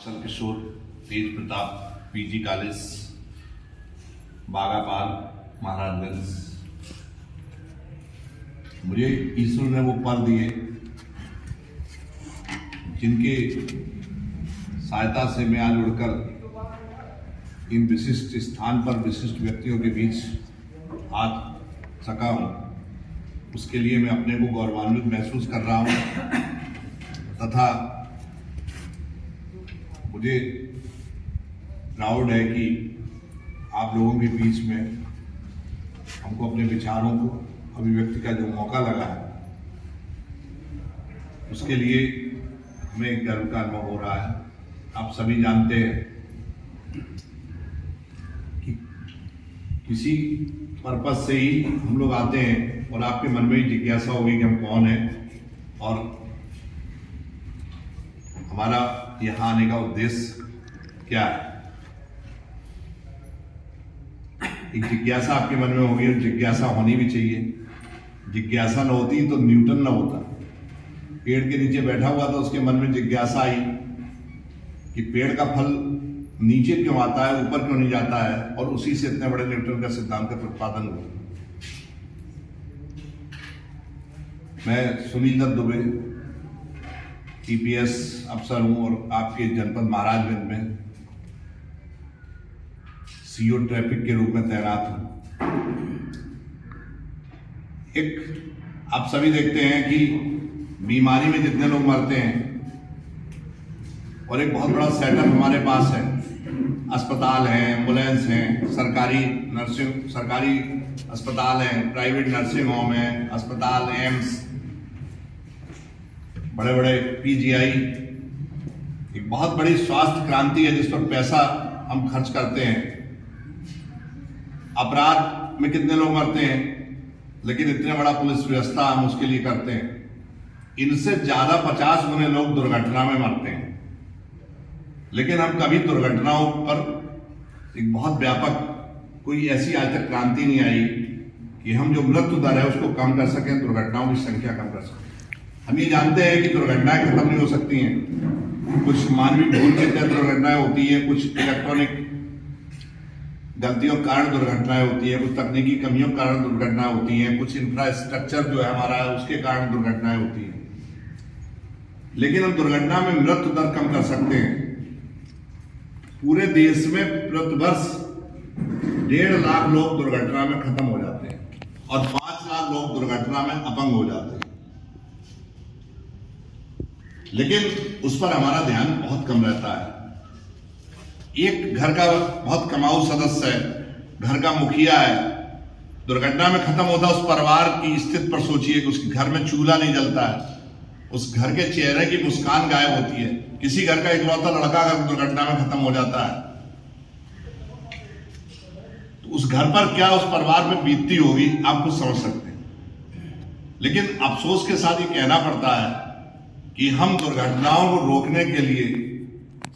किशोर तेज Pratap PG college बागापाल Maharajganj. मुझे ईश्वर ने वो पद दिए जिनके सहायता से मैं आज उड़कर इन विशिष्ट स्थान पर विशिष्ट व्यक्तियों के बीच आ सका हूँ। उसके लिए मैं अपने को गौरवान्वित महसूस कर रहा हूँ तथा मुझे प्राउड है कि आप लोगों के बीच में हमको अपने विचारों को अभिव्यक्ति का जो मौका लगा है उसके लिए हमें एक गर्व का अनुभव हो रहा है। आप सभी जानते हैं कि किसी पर्पस से ही हम लोग आते हैं और आपके मन में ही जिज्ञासा होगी कि हम कौन हैं और हमारा यहाँ आने का उद्देश्य क्या है। एक जिज्ञासा आपके मन में होगी और जिज्ञासा होनी भी चाहिए। जिज्ञासा न होती तो न्यूटन न होता। पेड़ के नीचे बैठा हुआ तो उसके मन में जिज्ञासा आई कि पेड़ का फल नीचे क्यों आता है, ऊपर क्यों नहीं जाता है, और उसी से इतने बड़े न्यूटन का सिद्धांत का प्रतिपादन हुआ। मैं सुनील दत्त दुबे ईपीएस अफसर हूं और आपके जनपद महाराजगंज में सीओ ट्रैफिक के रूप में तैनात हूं। एक आप सभी देखते हैं कि बीमारी में जितने लोग मरते हैं और एक बहुत बड़ा सेटअप हमारे पास है। अस्पताल हैं, एम्बुलेंस हैं, सरकारी अस्पताल हैं, प्राइवेट नर्सिंग होम हैं, अस्पताल, एम्स, बड़े बड़े पीजीआई। एक बहुत बड़ी स्वास्थ्य क्रांति है जिस पर पैसा हम खर्च करते हैं। अपराध में कितने लोग मरते हैं लेकिन इतने बड़ा पुलिस व्यवस्था हम उसके लिए करते हैं। इनसे ज्यादा 50 गुने लोग दुर्घटना में मरते हैं, लेकिन हम कभी दुर्घटनाओं पर एक बहुत व्यापक कोई ऐसी आज तक क्रांति नहीं आई कि हम जो मृत्यु दर है उसको कम कर सकें, दुर्घटनाओं की संख्या कम कर सकें। हम ये जानते हैं कि दुर्घटनाएं खत्म नहीं हो सकती हैं। कुछ मानवीय भूल के तहत दुर्घटनाएं होती हैं, कुछ इलेक्ट्रॉनिक गलतियों के कारण दुर्घटनाएं होती है, कुछ तकनीकी कमियों के कारण दुर्घटनाएं होती हैं, कुछ इंफ्रास्ट्रक्चर जो है हमारा उसके कारण दुर्घटनाएं होती हैं। लेकिन हम दुर्घटना में मृत्यु दर कम कर सकते हैं। पूरे देश में प्रतिवर्ष 1.5 लाख लोग दुर्घटना में खत्म हो जाते हैं और 5 लाख लोग दुर्घटना में अपंग हो जाते हैं, लेकिन उस पर हमारा ध्यान बहुत कम रहता है। एक घर का बहुत कमाऊ सदस्य है, घर का मुखिया है, दुर्घटना में खत्म होता है। उस परिवार की स्थिति पर सोचिए कि उसके घर में चूल्हा नहीं जलता है, उस घर के चेहरे की मुस्कान गायब होती है। किसी घर का इकलौता लड़का अगर दुर्घटना में खत्म हो जाता है तो उस घर पर क्या उस परिवार में बीतती होगी आप कुछ समझ सकते हैं। लेकिन अफसोस के साथ ये कहना पड़ता है कि हम दुर्घटनाओं को रोकने के लिए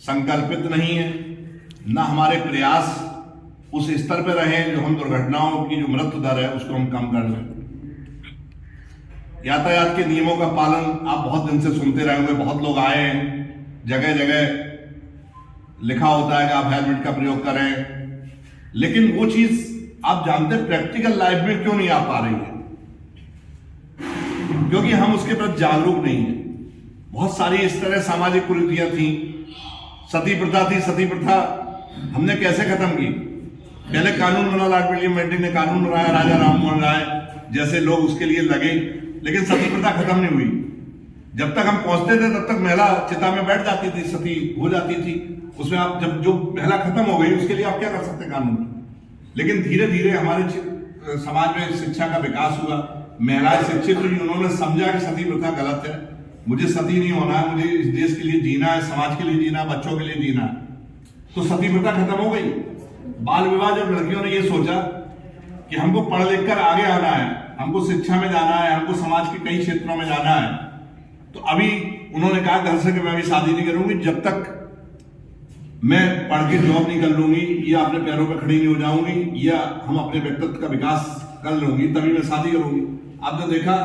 संकल्पित नहीं है, ना हमारे प्रयास उस स्तर पर रहे जो हम दुर्घटनाओं की जो मृत्यु दर है उसको हम कम कर लें। यातायात के नियमों का पालन आप बहुत दिन से सुनते रहे होंगे। बहुत लोग आए हैं, जगह जगह लिखा होता है कि आप हेलमेट का प्रयोग करें, लेकिन वो चीज आप जानते हैं प्रैक्टिकल लाइफ में क्यों नहीं आ पा रही है? क्योंकि हम उसके प्रति जागरूक नहीं है। बहुत सारी इस तरह सामाजिक कुरीतियां थी। सती प्रथा थी, सती प्रथा हमने कैसे खत्म की? पहले कानून बना, लॉर्ड विलियम बेंटिक ने कानून बनाया, राजा राम मोहन राय जैसे लोग उसके लिए लगे, लेकिन सती प्रथा खत्म नहीं हुई। जब तक हम पहुंचते थे तब तक महिला चिता में बैठ जाती थी, सती हो जाती थी। उसमें आप जब जो महिला खत्म हो गई उसके लिए आप क्या कर सकते हैं कानून? लेकिन धीरे धीरे हमारे समाज में शिक्षा का विकास हुआ, महिलाएं शिक्षित हुई, उन्होंने समझा कि सती प्रथा गलत है, मुझे सती नहीं होना है, मुझे इस देश के लिए जीना है, समाज के लिए जीना है, बच्चों के लिए जीना है। तो सती प्रथा खत्म हो गई। बाल विवाह जब लड़कियों ने ये सोचा कि हमको पढ़ लिख कर आगे आना है, हमको शिक्षा में जाना है, हमको समाज के कई क्षेत्रों में जाना है, तो अभी उन्होंने कहा घर से कि मैं अभी शादी नहीं करूंगी जब तक मैं पढ़ के जॉब नहीं कर लूंगी या अपने पैरों पर खड़ी नहीं हो जाऊंगी या हम अपने व्यक्तित्व का विकास कर लूंगी तभी मैं शादी करूंगी। आपने देखा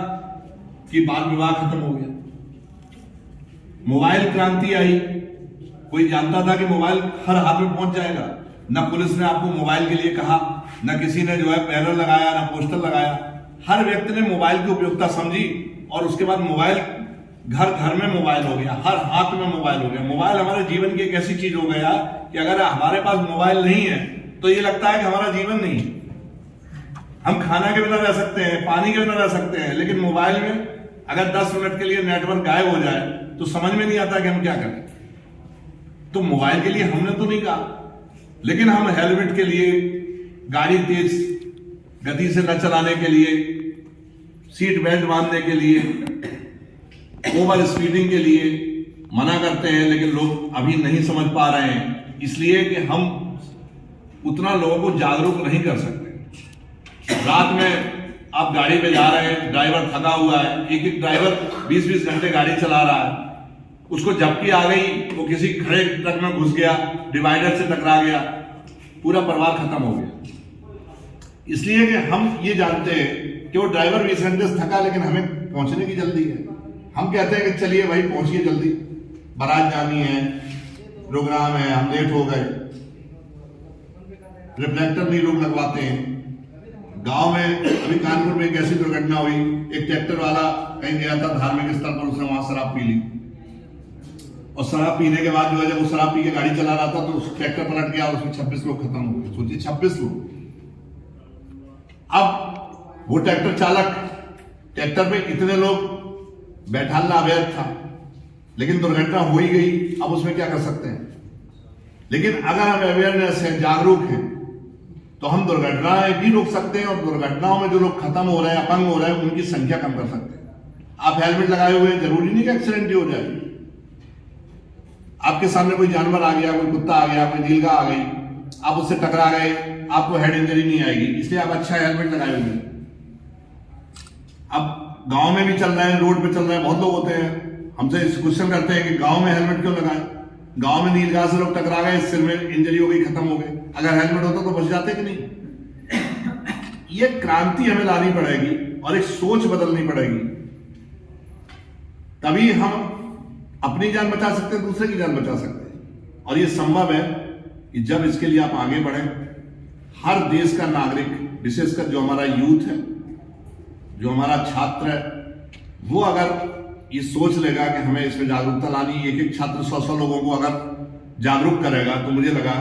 कि बाल विवाह खत्म हो गया, मोबाइल क्रांति आई, कोई जानता था कि मोबाइल हर हाथ में पहुंच जाएगा? न पुलिस ने आपको मोबाइल के लिए कहा, न किसी ने जो है बैनर लगाया, न पोस्टर लगाया। हर व्यक्ति ने मोबाइल की उपयोगिता समझी और उसके बाद मोबाइल घर घर में मोबाइल हो गया, हर हाथ में मोबाइल हो गया। मोबाइल हमारे जीवन की एक ऐसी चीज हो गया कि अगर हमारे पास मोबाइल नहीं है तो ये लगता है कि हमारा जीवन नहीं है। हम खाना के बिना रह सकते हैं, पानी के बिना रह सकते हैं, लेकिन मोबाइल में अगर 10 मिनट के लिए नेटवर्क गायब हो जाए तो समझ में नहीं आता कि हम क्या करें। तो मोबाइल के लिए हमने तो नहीं कहा, लेकिन हम हेलमेट के लिए, गाड़ी तेज गति से न चलाने के लिए, सीट बेल्ट बांधने के लिए, ओवर स्पीडिंग के लिए मना करते हैं, लेकिन लोग अभी नहीं समझ पा रहे हैं, इसलिए कि हम उतना लोगों को जागरूक नहीं कर सकते। रात में आप गाड़ी पे जा रहे हैं, ड्राइवर थका हुआ है, एक ड्राइवर 20-20 घंटे गाड़ी चला रहा है, उसको झपकी आ गई, वो किसी खड़े ट्रक में घुस गया, डिवाइडर से टकरा गया, पूरा परिवार खत्म हो गया। इसलिए कि हम ये जानते हैं कि वो ड्राइवर 20 घंटे से थका, लेकिन हमें पहुंचने की जल्दी है। हम कहते हैं कि चलिए भाई पहुंचिए जल्दी, बारात जानी है, प्रोग्राम है, हम लेट हो गए। रिफ्लेक्टर नहीं लोग लगवाते हैं। गांव में अभी कानपुर में एक ऐसी दुर्घटना हुई, एक ट्रैक्टर वाला कहीं गया था धार्मिक स्थल पर, उसने वहां शराब पी ली और शराब पीने के बाद जो है जब वो शराब पी के गाड़ी चला रहा था तो ट्रैक्टर पलट गया और उसमें 26 लोग खत्म हो गए। सोचिए 26 लोग। अब वो ट्रैक्टर चालक, ट्रैक्टर पे इतने लोग बैठाना अवैध था, लेकिन दुर्घटना हो ही गई, अब उसमें क्या कर सकते हैं। लेकिन अगर हम अवेयरनेस है, जागरूक हैं, तो हम दुर्घटनाएं भी रोक सकते हैं और दुर्घटनाओं में जो लोग खत्म हो रहे हैं, अपंग हो रहे हैं, उनकी संख्या कम कर सकते हैं। आप हेलमेट लगाए हुए, जरूरी नहीं कि एक्सीडेंट ही हो जाए। आपके सामने कोई जानवर आ गया, कोई कुत्ता आ गया, कोई नीलगाय आ गई, आप उससे टकरा गए, आपको हेड इंजरी नहीं आएगी, इसलिए आप अच्छा हेलमेट लगाए हुए। अब गांव में भी चल रहे हैं, रोड पे चल रहे हैं, बहुत लोग होते हैं हमसे क्वेश्चन करते हैं कि गांव में हेलमेट क्यों लगाएं? गांव में नीलगाय से लोग टकरा गए, सिर में इंजरी हो गई, खत्म हो गए। अगर हेलमेट होता तो बच जाते कि नहीं? ये क्रांति हमें लानी पड़ेगी और एक सोच बदलनी पड़ेगी, तभी हम अपनी जान बचा सकते हैं, दूसरे की जान बचा सकते हैं। और ये संभव है कि जब इसके लिए आप आगे बढ़ें। हर देश का नागरिक, विशेषकर जो हमारा यूथ है, जो हमारा छात्र है, वो अगर ये सोच लेगा कि हमें इसमें जागरूकता लानी, एक छात्र 100 लोगों को अगर जागरूक करेगा, तो मुझे लगा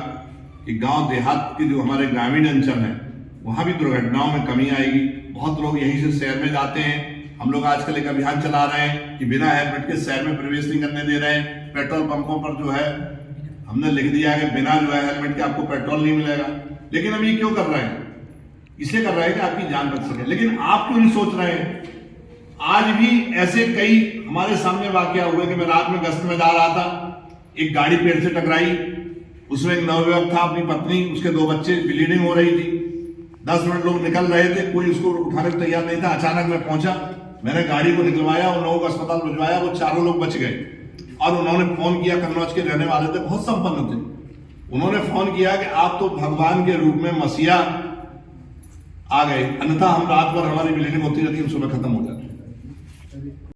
कि गांव देहात के जो हमारे ग्रामीण अंचल है वहां भी दुर्घटनाओं में कमी आएगी। बहुत लोग यहीं से शहर में जाते हैं। हम लोग आजकल एक अभियान चला रहे हैं कि बिना हेलमेट के शहर में प्रवेश नहीं करने दे रहे हैं। पेट्रोल पंपों पर जो है हमने लिख दिया है कि बिना जो है हेलमेट के आपको पेट्रोल नहीं मिलेगा। लेकिन हम ये क्यों कर रहे हैं? इसलिए कर रहे हैं कि आपकी जान बच सके। लेकिन आप क्यों नहीं सोच रहे हैं? आज भी ऐसे कई हमारे सामने वाकया हुए कि मैं रात में गश्त में जा रहा था, एक गाड़ी पेड़ से टकराई, उसमें एक नवयुवक था, अपनी पत्नी, उसके 2 बच्चे, ब्लीडिंग हो रही थी। 10 मिनट लोग निकल रहे थे, कोई उसको उठाने को तैयार नहीं था। अचानक मैं पहुंचा, मैंने गाड़ी को निकलवाया, उन लोगों को अस्पताल भिजवाया, वो 4 लोग बच गए। और उन्होंने फोन किया, कन्नौज के रहने वाले थे, बहुत संपन्न थे। उन्होंने फोन किया कि आप तो भगवान के रूप में मसीहा आ गए, अन्यथा हम रात भर हमारी ब्लीडिंग होती रहती, हम सुबह खत्म हो जाए।